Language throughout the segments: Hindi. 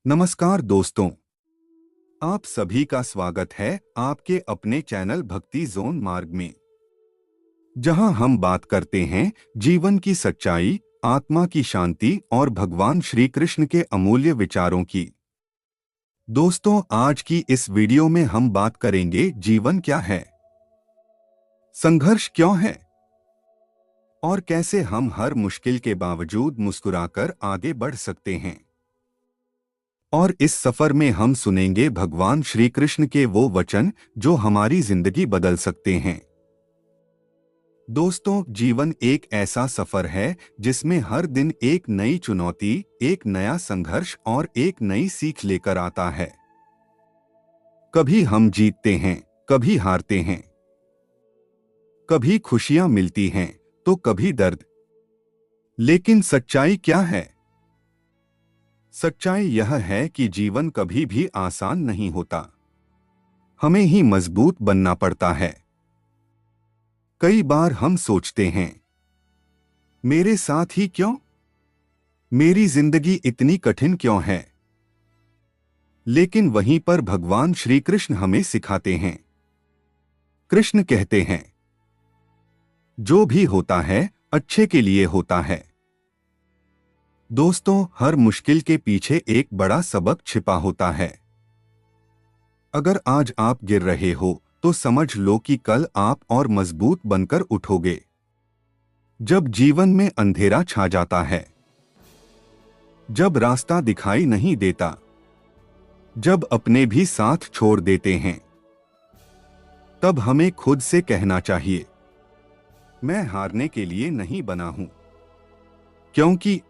नमस्कार दोस्तों, आप सभी का स्वागत है आपके अपने चैनल भक्ति जोन मार्ग में, जहां हम बात करते हैं जीवन की सच्चाई, आत्मा की शांति और भगवान श्री कृष्ण के अमूल्य विचारों की। दोस्तों, आज की इस वीडियो में हम बात करेंगे जीवन क्या है, संघर्ष क्यों है और कैसे हम हर मुश्किल के बावजूद मुस्कुराकर आगे बढ़ सकते हैं। और इस सफर में हम सुनेंगे भगवान श्री कृष्ण के वो वचन जो हमारी जिंदगी बदल सकते हैं। दोस्तों, जीवन एक ऐसा सफर है जिसमें हर दिन एक नई चुनौती, एक नया संघर्ष और एक नई सीख लेकर आता है। कभी हम जीतते हैं, कभी हारते हैं, कभी खुशियां मिलती हैं तो कभी दर्द। लेकिन सच्चाई क्या है? सच्चाई यह है कि जीवन कभी भी आसान नहीं होता। हमें ही मजबूत बनना पड़ता है। कई बार हम सोचते हैं, मेरे साथ ही क्यों? मेरी जिंदगी इतनी कठिन क्यों है? लेकिन वहीं पर भगवान श्री कृष्ण हमें सिखाते हैं। कृष्ण कहते हैं, जो भी होता है अच्छे के लिए होता है। दोस्तों, हर मुश्किल के पीछे एक बड़ा सबक छिपा होता है। अगर आज आप गिर रहे हो तो समझ लो कि कल आप और मजबूत बनकर उठोगे। जब जीवन में अंधेरा छा जाता है, जब रास्ता दिखाई नहीं देता, जब अपने भी साथ छोड़ देते हैं, तब हमें खुद से कहना चाहिए, मैं हारने के लिए नहीं बना हूं। क्योंकि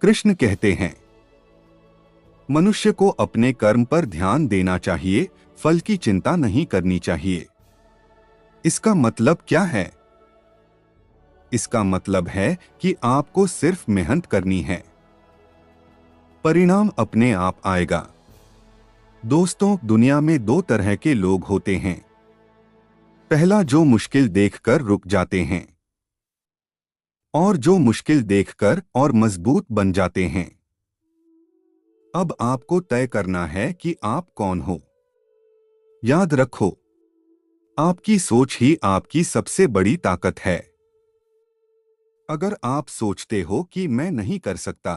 कृष्ण कहते हैं, मनुष्य को अपने कर्म पर ध्यान देना चाहिए, फल की चिंता नहीं करनी चाहिए। इसका मतलब क्या है? इसका मतलब है कि आपको सिर्फ मेहनत करनी है, परिणाम अपने आप आएगा। दोस्तों, दुनिया में दो तरह के लोग होते हैं। पहला, जो मुश्किल देखकर रुक जाते हैं और जो मुश्किल देखकर और मजबूत बन जाते हैं। अब आपको तय करना है कि आप कौन हो। याद रखो, आपकी सोच ही आपकी सबसे बड़ी ताकत है। अगर आप सोचते हो कि मैं नहीं कर सकता,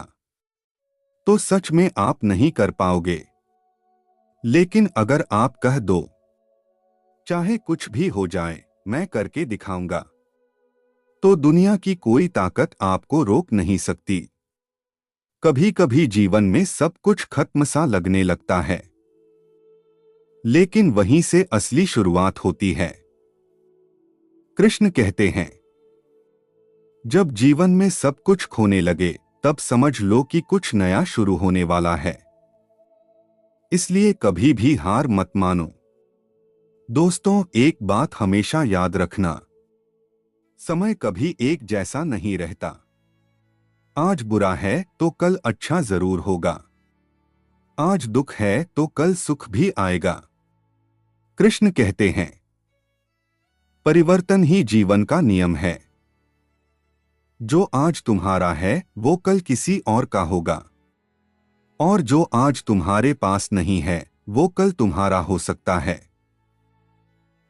तो सच में आप नहीं कर पाओगे। लेकिन अगर आप कह दो, चाहे कुछ भी हो जाए, मैं करके दिखाऊंगा, तो दुनिया की कोई ताकत आपको रोक नहीं सकती। कभी कभी जीवन में सब कुछ खत्म सा लगने लगता है, लेकिन वहीं से असली शुरुआत होती है। कृष्ण कहते हैं, जब जीवन में सब कुछ खोने लगे, तब समझ लो कि कुछ नया शुरू होने वाला है। इसलिए कभी भी हार मत मानो। दोस्तों, एक बात हमेशा याद रखना, समय कभी एक जैसा नहीं रहता। आज बुरा है तो कल अच्छा जरूर होगा। आज दुख है तो कल सुख भी आएगा। कृष्ण कहते हैं, परिवर्तन ही जीवन का नियम है। जो आज तुम्हारा है वो कल किसी और का होगा, और जो आज तुम्हारे पास नहीं है वो कल तुम्हारा हो सकता है।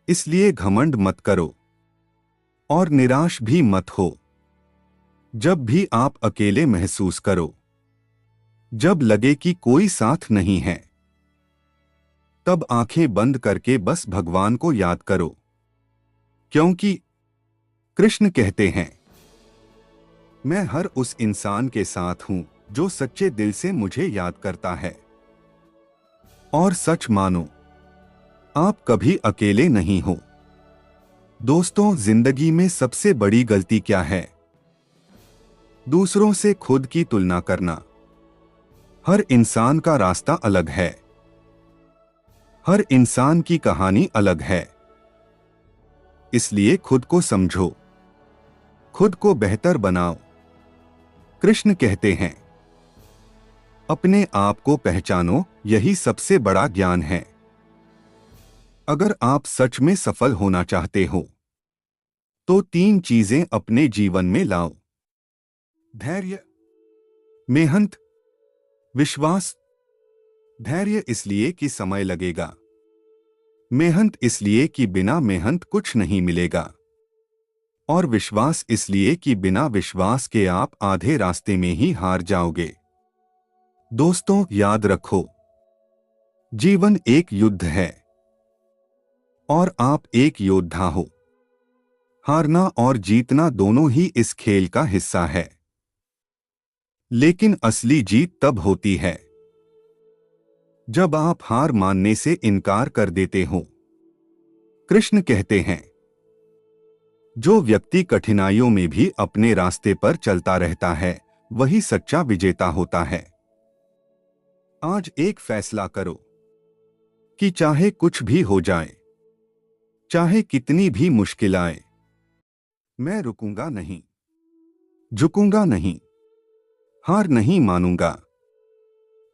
इसलिए घमंड मत करो और निराश भी मत हो। जब भी आप अकेले महसूस करो, जब लगे कि कोई साथ नहीं है, तब आंखें बंद करके बस भगवान को याद करो। क्योंकि कृष्ण कहते हैं, मैं हर उस इंसान के साथ हूं जो सच्चे दिल से मुझे याद करता है। और सच मानो, आप कभी अकेले नहीं हो। दोस्तों, जिंदगी में सबसे बड़ी गलती क्या है? दूसरों से खुद की तुलना करना। हर इंसान का रास्ता अलग है, हर इंसान की कहानी अलग है। इसलिए खुद को समझो, खुद को बेहतर बनाओ। कृष्ण कहते हैं, अपने आप को पहचानो, यही सबसे बड़ा ज्ञान है। अगर आप सच में सफल होना चाहते हो, तो तीन चीजें अपने जीवन में लाओ: धैर्य, मेहनत, विश्वास। धैर्य इसलिए कि समय लगेगा। मेहनत इसलिए कि बिना मेहनत कुछ नहीं मिलेगा। और विश्वास इसलिए कि बिना विश्वास के आप आधे रास्ते में ही हार जाओगे। दोस्तों, याद रखो, जीवन एक युद्ध है और आप एक योद्धा हो। हारना और जीतना दोनों ही इस खेल का हिस्सा है, लेकिन असली जीत तब होती है जब आप हार मानने से इनकार कर देते हो। कृष्ण कहते हैं, जो व्यक्ति कठिनाइयों में भी अपने रास्ते पर चलता रहता है वही सच्चा विजेता होता है। आज एक फैसला करो कि चाहे कुछ भी हो जाए, चाहे कितनी भी मुश्किल आए, मैं रुकूंगा नहीं, झुकूंगा नहीं, हार नहीं मानूंगा,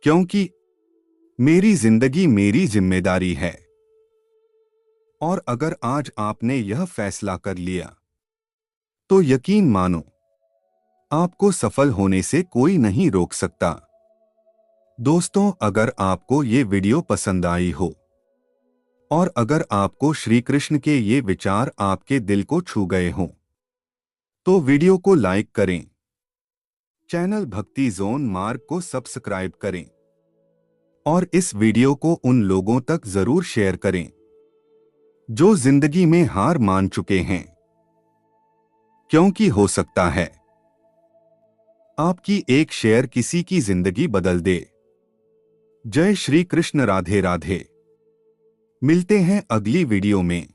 क्योंकि मेरी जिंदगी मेरी जिम्मेदारी है। और अगर आज आपने यह फैसला कर लिया तो यकीन मानो, आपको सफल होने से कोई नहीं रोक सकता। दोस्तों, अगर आपको ये वीडियो पसंद आई हो और अगर आपको श्री कृष्ण के ये विचार आपके दिल को छू गए हों, तो वीडियो को लाइक करें, चैनल भक्ति जोन मार्ग को सब्सक्राइब करें और इस वीडियो को उन लोगों तक जरूर शेयर करें जो जिंदगी में हार मान चुके हैं, क्योंकि हो सकता है आपकी एक शेयर किसी की जिंदगी बदल दे। जय श्री कृष्ण। राधे राधे। मिलते हैं अगली वीडियो में।